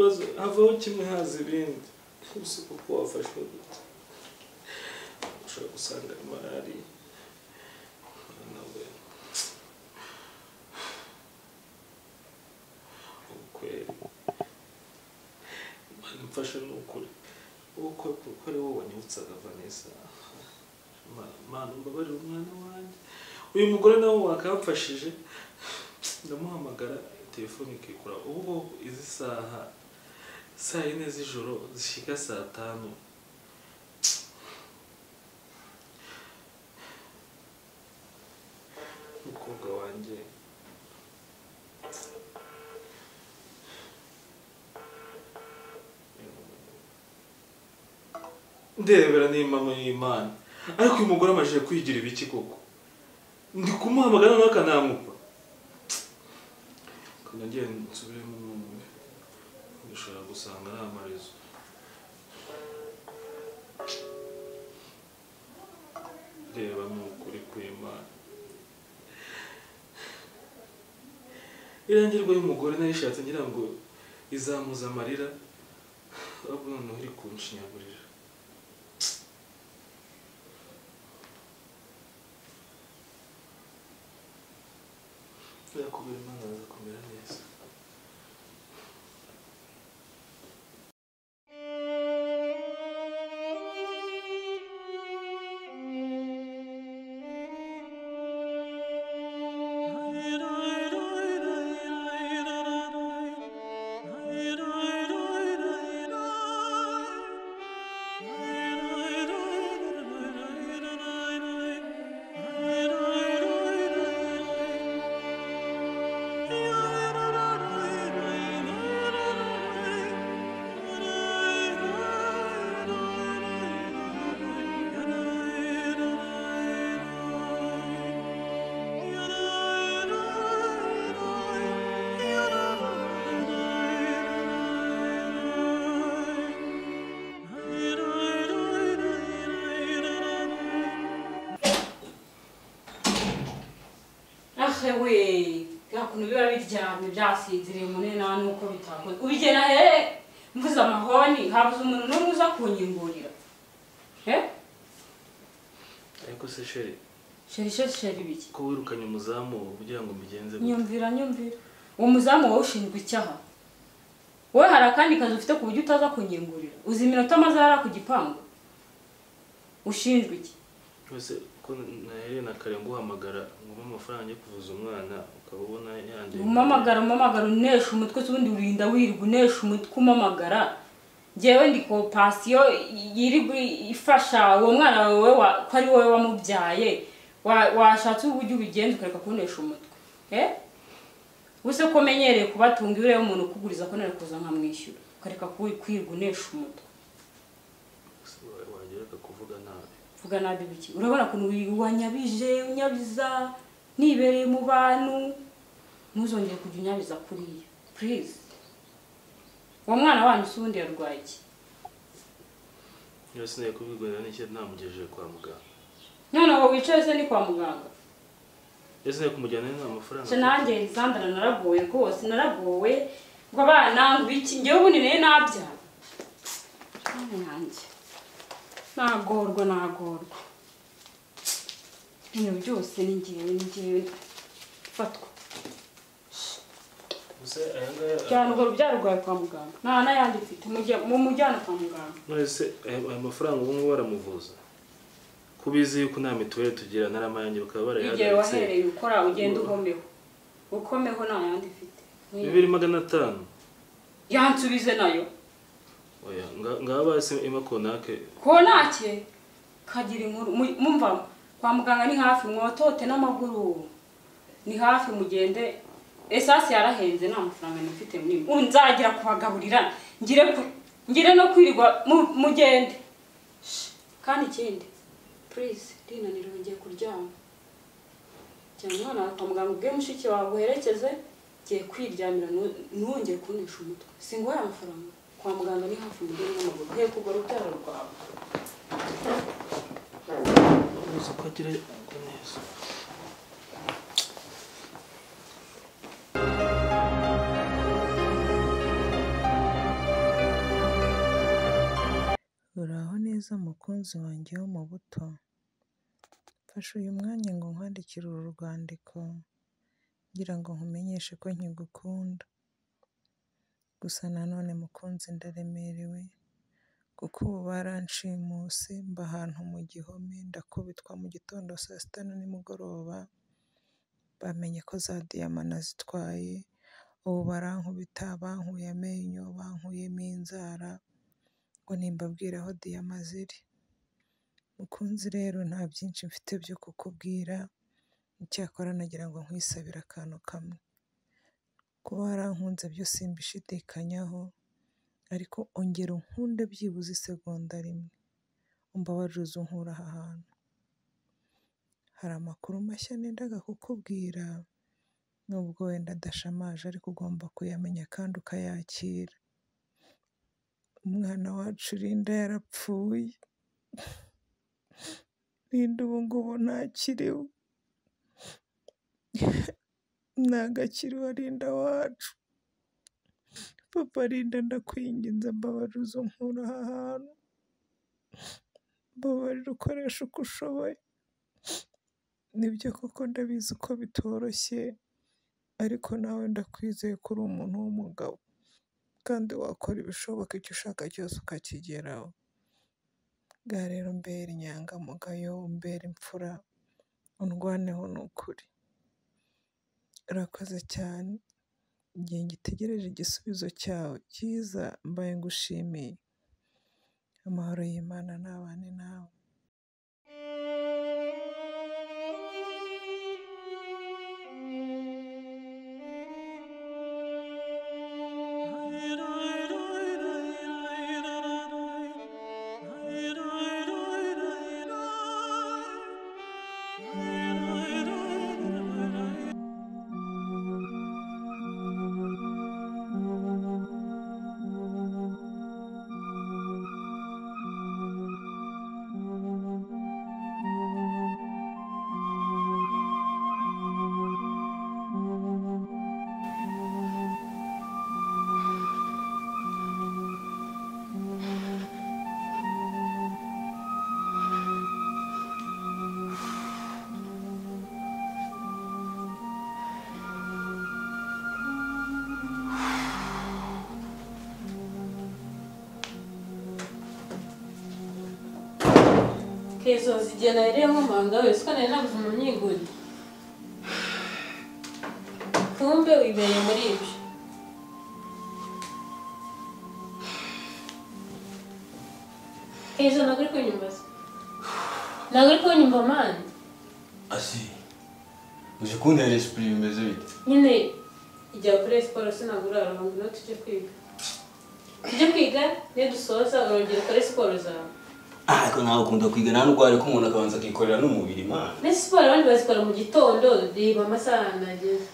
ibibazo havaho kimwe haza ibindi gusa kuko wafashwe gute ushobora gusanga ari malariya nawe ukweri mfasha n'ukuri uko ari wowe wanyibutsaga Vanessa mana mbabarira umwana wanjye uyu mugore nawe wakamfashije ndamuhamagara telefone ikikura ubwo izi saha saa 4 z'ijoro zishika saa 5 umukobwa wanjye ndebera n'impamo y'Imana ariko uyu mugore amajije kwigira ibiki koko ndi kumuhamagara n'akanamupa kandi ngiye nsubiremo n'umwe ndashaka gusanga ari amarizo reba n'ukuri kw'Imana irangirwa y'umugore nayishatse ngira ngo izamuza amarira ahubwo noneho iri kunshinyagurira yakubera Imana aza kumera neza we gakuntu biba biryamye byasinziriye munena nuko bitakoze ubigena he mvuza amahoni habuze umuntu n'umwe uza kunyingurira ariko se sheri biki ko wirukanye umuzamu kugira ngo mbigenze nyumvira uwo muzamu wawe ushinzwe icyaha wowe hari akandi kazi ufite ku buryo utaza kunyingurira uzi iminota maze yari ku gipangu ushinzwe iki yose ko nahere na kare nguhamagara ngo amafaranga yo kuvuza umwana ukabona yandi umamagara unesha umutwe ubundi urinda wirirwa unesha umutwe umamagara ngewe ndi ko pasiyo yirigwa ifasha uwo mwana wawe ko ari wowe wamubyaye washatse uburyo ubigenza ukareka kunesha umutwe ubuse ko menyereye kubatunga iyo ureba umuntu ukuguriza ko nari kuza nkamwishyura ukareka kwirwa unesha umutwe wagereka kuvuga nabi vuga nabi biki urabona kuntu wanyabije unyabiza nibereye mu bantu ntuzongere kujya unyabiza kuriya please uwo mwana wanyu sundi yarwaye iki yose naye kubigorera n'icyo namugejeje kwa muganga none aho wicaye se ni kwa muganga yose naye kumujyana n'amafaranga se nanjye Lisandra naragowe rwose naragowe ngo abana ngwiki ngewe ubundi naye nabyara nanjye nagorwa ibintu byose ni ngewe fatwa cyane ubwo rubyaro rwawe kwa muganga nta n'ayandi mfite mu mujyana kwa muganga nose ayo mafaranga ubu ngubu baramuvuza kubizi yuko nta mituweli tugira n'aramayanje bakaba barayahagaritse igihe wahereye ukora ugenda ukomeho nta yandi mfite 2500 yansubize nayo oya ngaba se imakonake konake kagira inkuru mumva kwa muganga ni hafi mwotote n'amaguru ni hafi mugende esasi yarahenze nta mafaranga nifite muri unzagira kubagaburira ngire no kwirirwa mugende kandi ikindi please dinaniro ngiye kuryama cyangwa mwana kwa muganga ubwe mushiki wawe uherekeze giye kwiryamira nongeye kunesha umutwe singo ya mafaranga kwa muganga ni hafi mugende n'amaguru he kugora utara rwawe uza kwagira neza neza mukunzi wanjye wo mu buto, mfashe uyu mwanya ngo nkwandikire uru rwandiko ngira ngo nkumenyeshe ko nkigukunda. Gusa nanone mukunzi ndaremerewe kuko ubu baranshimuse mba ahantu mu gihome, ndakubitwa mu gitondo saa sita na nimugoroba, bamenye ko za diyama nazitwaye, ubu barankubita, bankuye amenyo, bankuyemo inzara ngo nimbabwire aho diyama ziri. Mukunzi rero nta byinshi mfite byo kukubwira, icyakora nagira ngo nkwisabire akantu kamwe. Kuba warankunze byo simbishidikanyaho, ariko ongera unkunde byibuze isegonda rimwe, umbabarire unkure aha hantu. Hari amakuru mashya nendaga kukubwira, nubwo wenda adashamaje ariko ugomba kuyamenya kandi ukayakira. Umwana wacu Linda yarapfuye. Linda ubu ngubu ntakiriho. Ntagakiriho Linda wacu. Papa Linda ndakwinginze mbabarira unkure aha hantu. Mbabarira ukoresha uko ushoboye. Nibyo koko ndabizi ko bitoroshye, ariko nawe ndakwizeye ko uri umuntu w'umugabo kandi wakora ibishoboka, icyo ushaka cyose ukakigeraho. Bwa rero mbere inyangamugayo, mbere imfura, undwaneho ni ukuri. Urakoze cyane, igihe ngitegereje igisubizo cyawe cyiza mbaye ngushimiye. Amahoro y'Imana nabane nawe. Kezo zigena rero nk'amanga wese kandi nabuze umunyiguri. Kumbe wibereye muri ibyo. Kezo naguri kunyumbaza. Naguri kunyumva mani. Asi. Uje kuntera esprit bimeze bite? Nyine ijya kuri siporo sinagurara ngo no tujye kwiga. Tujye kwiga ne dusoza urongera kuri siporo zawe. Ariko nawe ukunda kwiga nta ndwara ko umuntu akabanza akikorera n'umubiri man. Ne siporo abandi bazikora mu gitondo, riba amasaha nageze.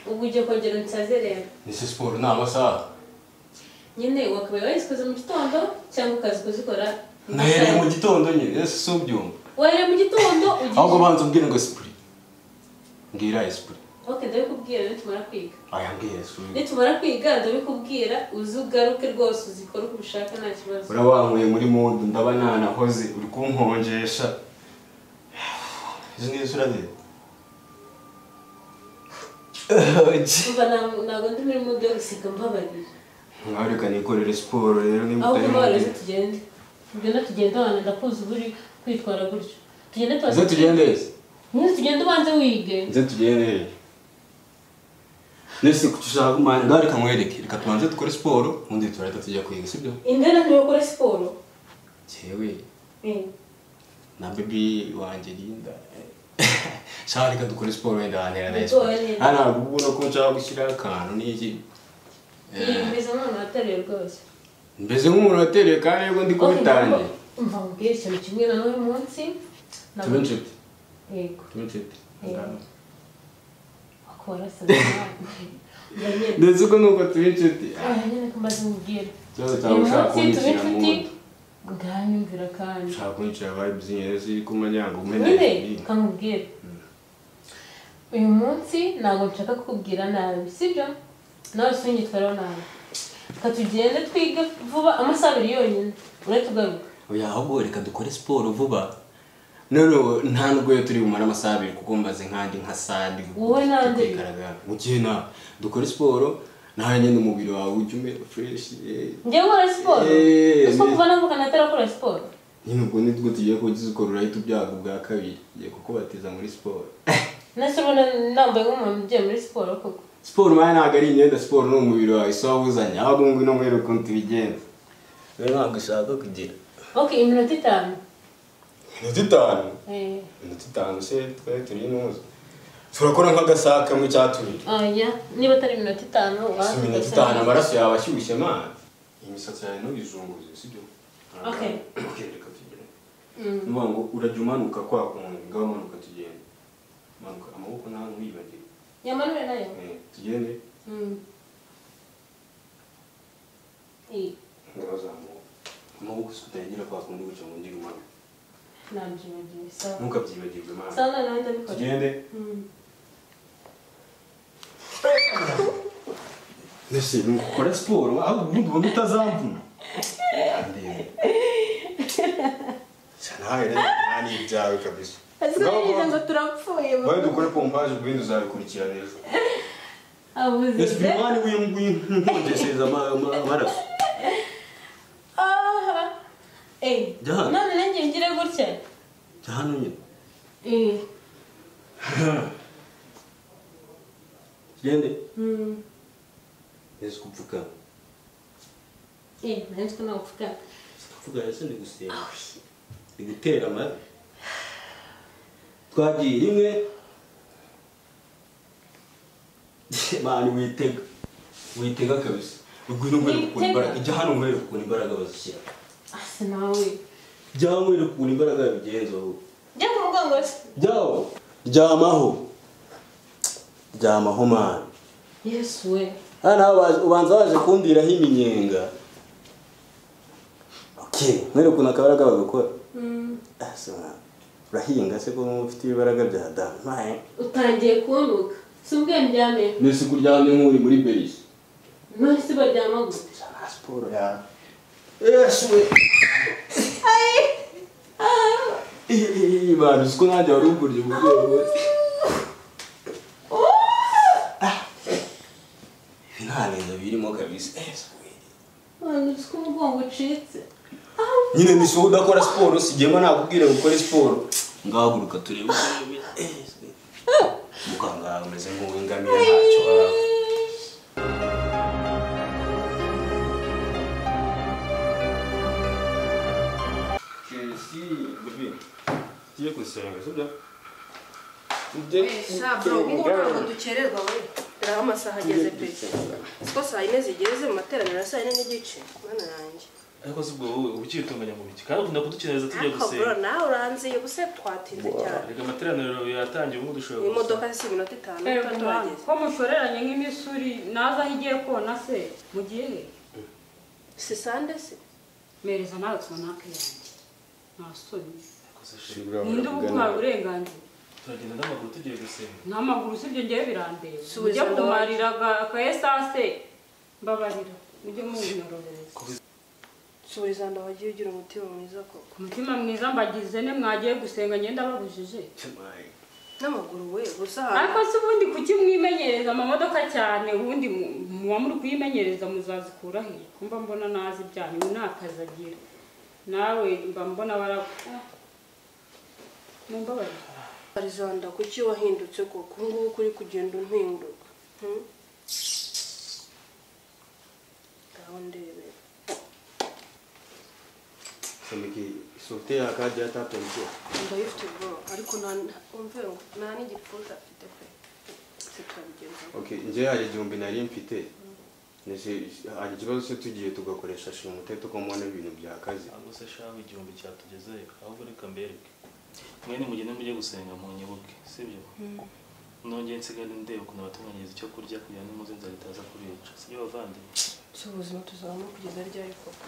Ubu ujye kongera nsazerera. Ni siporo nta masaha. Nyine wakabaye wayikoze mu gitondo cyangwa ukazi kuzikora. Nahereye mu gitondo nyine, ese so byumva. Wahereye mu gitondo ugiye. Ahubwo banza ubwire ngo esprit. Ngira esprit. Okay, ndabikubwira nitumara kwiga. Aya mbwira esprit. Nitumara kwiga ndabikubwira uzugaruke rwose uzikora uko ushaka nta kibazo. Urabankuye muri mood ndaba nanahoze uri kunkonjesha. Izo ni surade. Umva nago ndi muri mood yo gusika mbabarira. Ngareka nikorera siporo rero ni mutari. Aho mbabarira tugende. Tugenda tugenda wana ndakuza buri kwitwara gutyo. Tugende twaze. Nze tugende. Nze tugende ubanze wige. Nze tugende. Nese kutushaka kumana ngareka mwereke reka tubanze dukore siporo undi turahita tujya kwiga sibyo? Indana niyo gukora siporo. Jewe. Na baby wanje Linda. Shaka reka dukore siporo wenda antera na siporo. Ana ubona ko nshaka gushyira akantu n'iki. Mbese nk'umuntu watereye rwose. Mbese nk'umuntu watereye kandi yego ndi kubitangiye. Umva mbwira ikintu kimwe na n'uyu munsi. Tubinshuti. Yego. Tubinshuti. Akora sana. Ndetse ko nuko tubinshuti. Nyine kumaze mubwira. Cyose cyangwa kunyishyira mu mundo. Nganyumvira kandi. Ushaka kunyishyira vibes nyine ziri ku manyanga umene. Nyine kamubwira. Uyu munsi ntabwo nshaka kukubwira nabi, sibyo? Nawe sinyitwaraho nabi. katugende twige vuba amasaha 2 yonyine uratugaruka oya ahubwo reka dukore siporo vuba none nta nubwo turi bumara amasaha 2 kuko mbaze nkandi nka sandi wowe nande mu gihe na dukore siporo nawe nyine umubiri wawe ujye umera fresh njye nkora siporo uko kuva navuka natarakora siporo nyine ubwo nitwo tugiye kugize ukora urahita ubyago bwa kabiri ngiye kukubatiza muri siporo nase ubona nambaye nk'umuntu ugiye muri siporo koko siporo maya ntabwo ari imyenda siporo ni umubiri wawe so wawuzanye ahubwo ngo ino mwere ukuntu tubigenza rero ntabwo ushaka kugira okay iminota 5 minota 5 minota 5 se twari turi nuzo turakora nk'agasaha kamwe cyatubiri oya niba atari iminota 5 wazi minota 5 amaraso yawe ashyushye man imisatsi yawe ntuyizunguze sibyo okay reka tugende ngo urajya umanuka kwa kumuntu ngaho manuka tugende manuka amaboko nta ntuyibagiwe yamanure nayo tugende ngazamuka amaboko utayagira kwa kundi guca ngo ngire umanuka nabyibagiwe sawa ntukabyibagirwe man sawa nawe ndabikora tugende nese nukora siporo ahubwo ubundi ubona utazamvuna cyane nta n'ibyawe kabisa ngo turapfuye baye dukore pompage ubundi uzabikurikirana ejo abuze ese bimani w'inkonjeshereza amaraso none nanjye ngire gutya jya hano nyine tugende ese kupfuka nahise ko napfuka kupfuka ese ndi gusenga ndi gutera amavi twagiye rimwe mani witega kabisa ubwino ngwere kukuna imbaraga ijya hano ngwere kukuna imbaraga bazishyira ase nawe jya ngwere kukuna imbaraga bigenza aho jya ku mugongo jyaho ryamaho mani yesu we hano ubanza waje kundiraho iminyenga okay mwere kuna akabaraga bagakora ase mwana urahinga se ko ufite ibibaraga bya damu mae utangiye kunduka si ubwenge byame nese kuryamye nk'uri muri berisi none si baryama gute sana siporo ya yashwe bana uko nanjye wari ugurye mu rwego ibi nta neza birimo kabisa uzi ko umugongo ucitse nyine ni so udakora siporo sigema nakubwire gukora siporo ngahaguruka turebe muganga ameze nk'uwingamiye ntacyo tugiye gusenga sibyo ntabwo dukererwa we dore amasaha ageze pe siko saa 4 zigeze mu materaniro ya saa 4 n'igice mana yanjye ariko sibwo wowe ukitunganya mu biki kandi ukunda kudukineza tujya gusenga bro nawe uranziye ubuse twatinze cyane reka amateraniro yatangiye ubu dushobora imodoka si minota 5 turageze ko mushoreranye nk'imisuri naza aho igiye kona se mugiye he si sande se mereza nawe sonake yanjye nasoni shibura ninde ubutwara uburenganzira turagenda n'amaguru tugiye gusenga n'amaguru sibyo ngiye birandeba ujya kumarira akayesase mbabarira ujye munyororeza subiza ndabagiye ugira umutima mwiza koko umutima mwiza mbagize ne mwagiye gusenga ngenda babujije n'amaguru we gusa ariko se ubundi kuki mwimenyereza amamodoka cyane ubundi muba muri kuyimenyereza muzazikura he kumva mbona nazi ibyanyu nakazagira nawe mba mbona mumbabarira Arizanda kuki wahindutse koko ngubu kuri kugenda umpinduka ndebe samiki sote akaje atatonje ndayifite bro ariko nta n'igipfuza afite pe sitwabigenza okay nje hari igihumbi nari mfite nese hari ikibazo se tugiye tugakoresha shimute tukomona ibintu byakaze ahubwo se shawe igihumbi cyatugeze ahubwo reka mbereke mwene mugende mujye gusenga mu nyibuke sibyo nongeye nsigane ndebe ukuntu abatunganyiriza icyo kurya kugira ngo muze nzahitaza kubica sibyo bavande cy'ubuzima tuzabamo kugeza ryari koko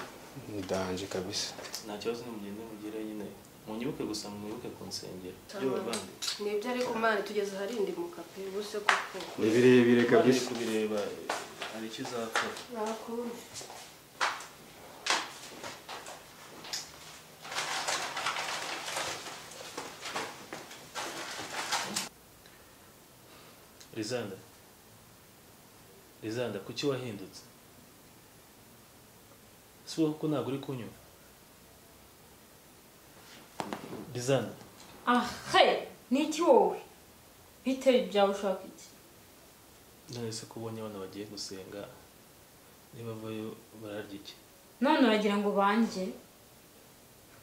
ndanje kabisa nta kibazo nimugende mugire nyine mu nyibuke gusa mwibuke ku nsengero sibyo bavande nibyo ariko mani tugeze aharindi mu kape ubuse koko ni birebire kabisa kubireba hari icyo uzakora. nakunda Rizanda kuki wahindutse? Si wowe ko ntabwo uri kunyumva? Rizanda Hey, niki wowe? Bite byawe ushaka iki? none se kubonye abana bagiye gusenga niba bayo bararya iki? None uragira ngo banje?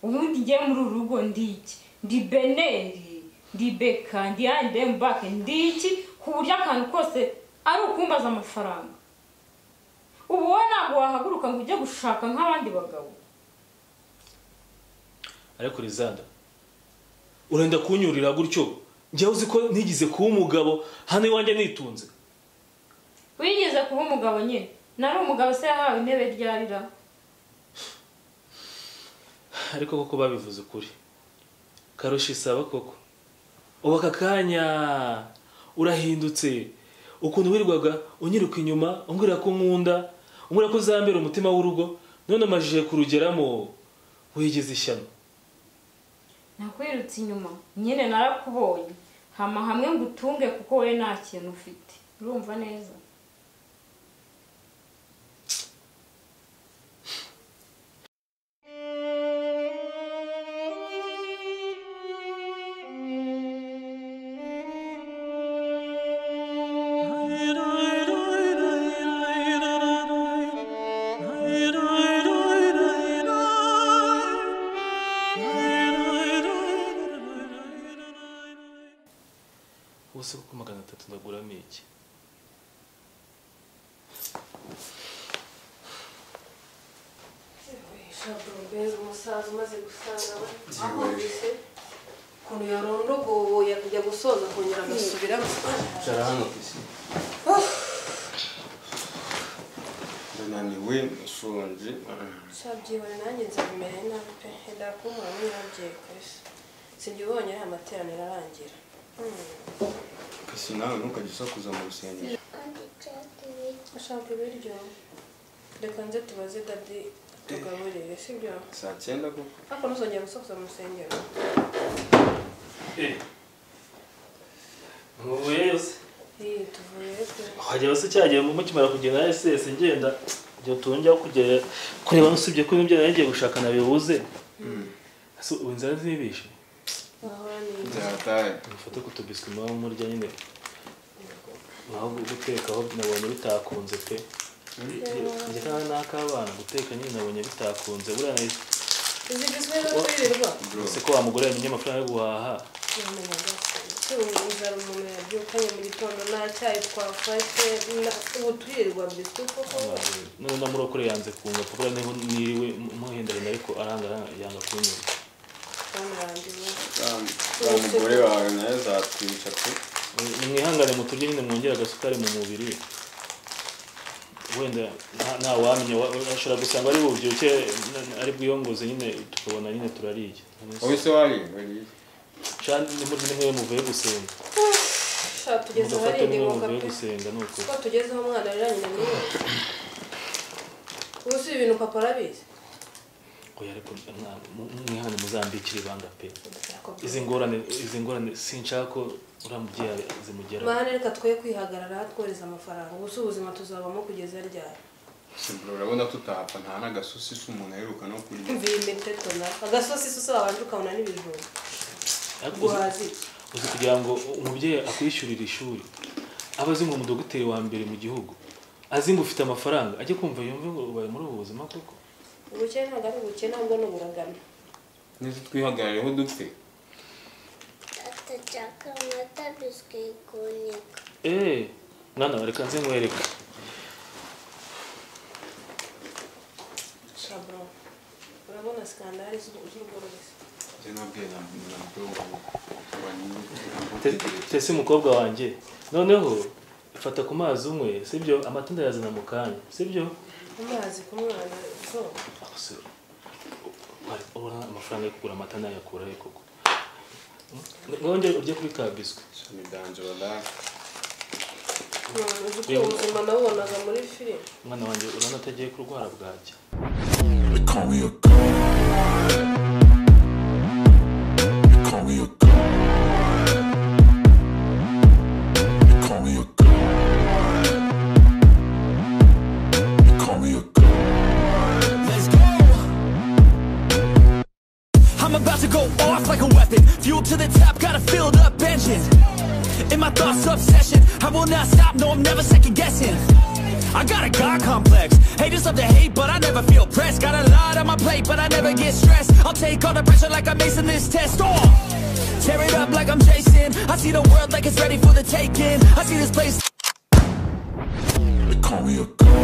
Ubundi ngiye muri uru rugo ndi iki? Ndi Beneri, ndi Beka, ndi Andembake, ndi iki? Ku buryo akantu kose ari ukumbaza amafaranga. Ubu wowe ntabwo wahaguruka ngo ujye gushaka nk'abandi bagabo. Ariko Rizanda urenda kunyurira gutyo njyewe uzi ko ntigize kuba umugabo hano iwanjye nitunze. Wigeze kuba umugabo nyine? Nari umugabo se yahawe intebe ryarira? Ariko koko babivuze ukuri. Karushi isaba koko. Ubu aka kanya urahindutse. Ukuntu wirirwaga unyiruka inyuma umbwira ko nkunda, umbwira ko uzambera umutima w'urugo, none amajije kurugeramo wigeze ishyano. Nakwirutse inyuma nyine narakubonye hama hamwe ngutunge kuko we nta kintu ufite. Urumva neza? Ubuse kuko 300 ndaguramo iki? mbega umusaza umaze gusanga ahumvise ukuntu yarondogoye kujya gusoza kongera agasubiramo. Cara hano kwisi. Ndananiwe nshonje. Shabyibone nanjye nzabimere nabi pe henda kumura mwabye kwese. Sinjye ubonye ari amateraniro arangira. Kasi nawe ntukagisakuza mu rusengero. Ashaka ibiryo. Reka nze tubaze dadi tugaburire sibyo? Saa 9 koko. Ako nuzongera gusakuza mu rusengero. Muvuye yose? Tuvuye pe. Hajya bose cyagiye mu mukimara kugenda SS ngenda byo tunjya kugera kureba nusibye ko ibyo nagiye gushaka nabibuze. So ubinzara zibishe. Nzataye. Mfate kutubiswe mu murya nyine. Naho guteka aho nabonye bitakunze pe. Njye kandi nakabana guteka nyine nabonye bitakunze burana Uzigizwe no kwirirwa. se ko wamugore yamenye amafaranga yo guhaha. Inzara umuntu yabyukanye mu gitondo nta cyayi twafashe ubu turirirwa biswi koko. None namurokore yanze kunga kuko niho niriwe muhenderana ariko aranga yanga kunyura. Umugore wawe nawe zatwica pe. Mwihangane muturye nyine mwongera agasukari mu mubiri. Wenda nta wamenye ashobora gusanga ari bubyuke ari bwiyongoze nyine tukabona nyine turariye. Wowe se wari? Cyane ni muri nimwe muvuye gusenga. Tugeze hari ndibuka muvuye gusenga nuko. Ko tugezeho umwana aranyine niyo. Uzi ibintu papa arabizi. Oya ariko mwihangane muzambikira ibanga pe. Izi ngorane sinshaka ko uramubyeyi zimugera. Mwana reka twe kwihagarara tworeza amafaranga. Ubu ubuzima tuzabamo kugeza ryari. Simbura urabona tutapfa nta n'agasosi umuntu aheruka no kurya. Mviye metetona. Agasosi susa abanje ukabona n'ibijumba. Uzi kugira ngo umubyeyi akwishyurira ishuri abazi ngo umudogiteri wa mbere mu gihugu azi ngo ufite amafaranga ajye kumva yumve ngo ubaye muri ubu buzima koko. Ubukene ntabwo ari ubukene ahubwo ni uburagano. Nzi twihagarareho dupfe. Atachaka mata biswi kunyika. Mwana reka nze nkwereka. Shabro. Urabona skandali z'urugororezi. Tese umukobwa wanjye noneho ifata ku mazi umwe sibyo amatunda yazana mu kanya sibyo amazi ku mwana zo ubona amafaranga yo kugura amata nayakura he koko ngongere urye kuri kabiswe midanje wala uzi ko ubuzima nabonaga muri filime. Mwana wanjye urabona atagiye kurwara bwacya. I'm about to go off like a weapon. Fuel to the top, got a filled up engine. In my thoughts, obsession. I will not stop, no, I'm never second guessing. I got a God complex. Haters love to hate, but I never feel pressed. Got a lot on my plate, but I never get stressed. I'll take all the pressure like I'm acing this test. Tear it up like I'm Jason. I see the world like it's ready for the taking. I see this place. They call me a god.